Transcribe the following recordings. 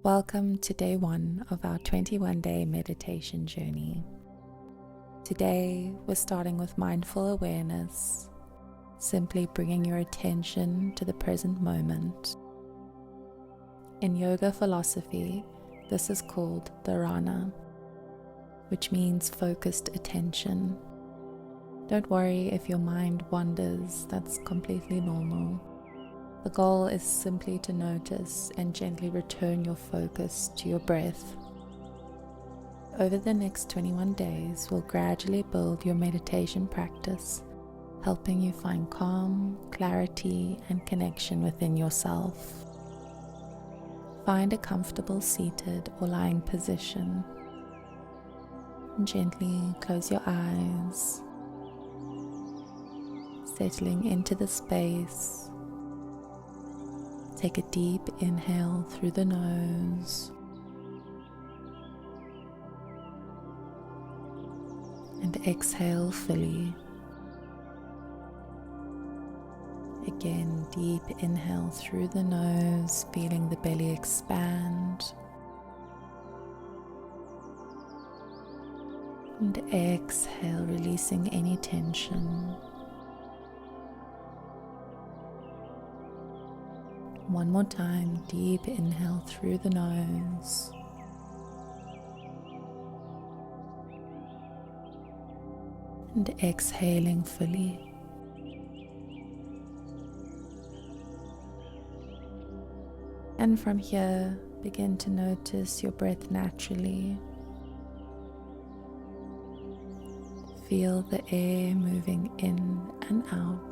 Welcome to day 1 of our 21-day meditation journey. Today, we're starting with mindful awareness, simply bringing your attention to the present moment. In yoga philosophy, this is called Dharana, which means focused attention. Don't worry if your mind wanders, that's completely normal. The goal is simply to notice and gently return your focus to your breath. Over the next 21 days, we'll gradually build your meditation practice, helping you find calm, clarity, and connection within yourself. Find a comfortable seated or lying position. Gently close your eyes, settling into the space. Take a deep inhale through the nose and exhale fully. Again, deep inhale through the nose, feeling the belly expand. And exhale, releasing any tension. One more time, deep inhale through the nose. And exhaling fully. And from here, begin to notice your breath naturally. Feel the air moving in and out.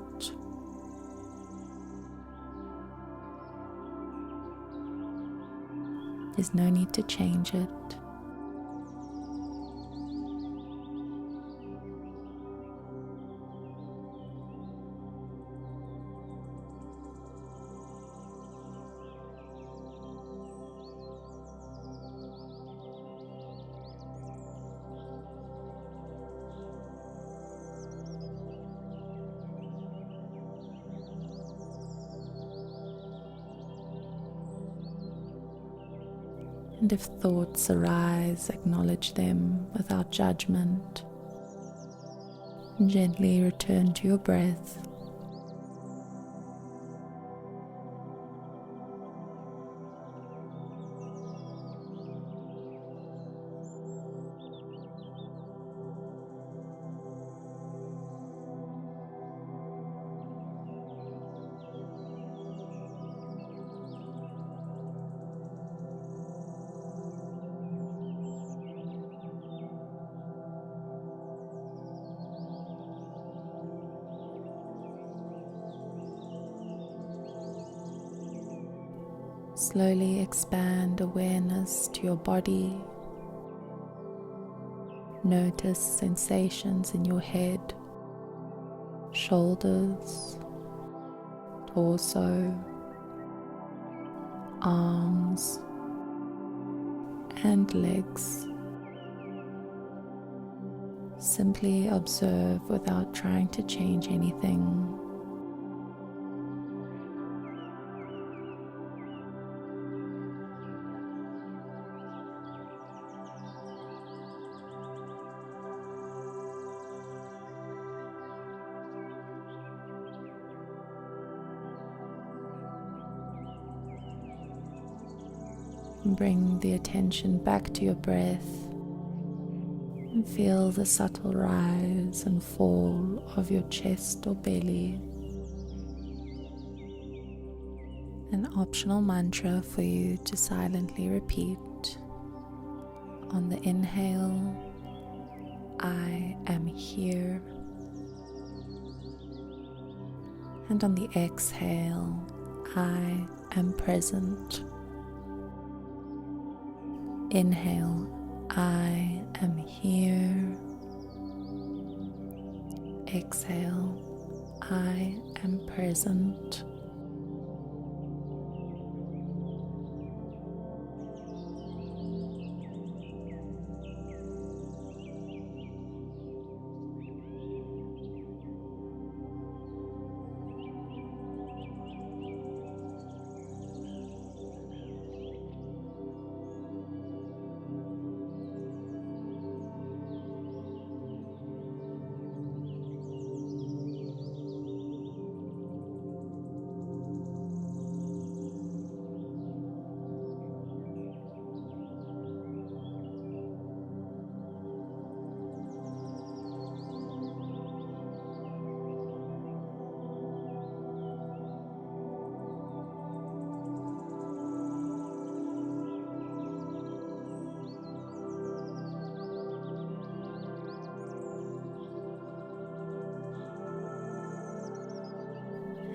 There's no need to change it. And if thoughts arise, acknowledge them without judgment. Gently return to your breath. Slowly expand awareness to your body. Notice sensations in your head, shoulders, torso, arms, and legs. Simply observe without trying to change anything. Bring the attention back to your breath and feel the subtle rise and fall of your chest or belly. An optional mantra for you to silently repeat. On the inhale, I am here. And on the exhale, I am present. Inhale, I am here. Exhale, I am present.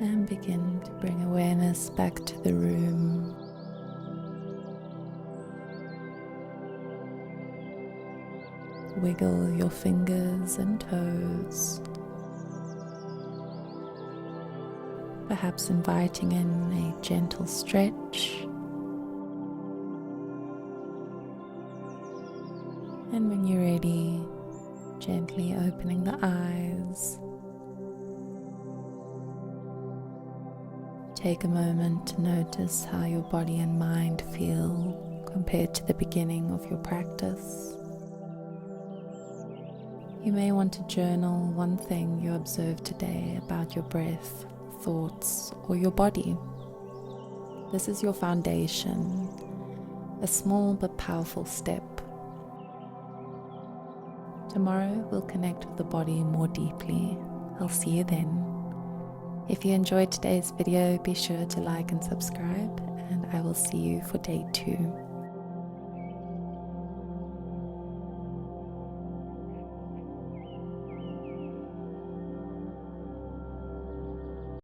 and begin to bring awareness back to the room. Wiggle your fingers and toes, perhaps inviting in a gentle stretch. And when you're ready, gently opening the eyes. Take a moment to notice how your body and mind feel compared to the beginning of your practice. You may want to journal one thing you observed today about your breath, thoughts, or your body. This is your foundation, a small but powerful step. Tomorrow we'll connect with the body more deeply. I'll see you then. If you enjoyed today's video, be sure to like and subscribe, and I will see you for day 2.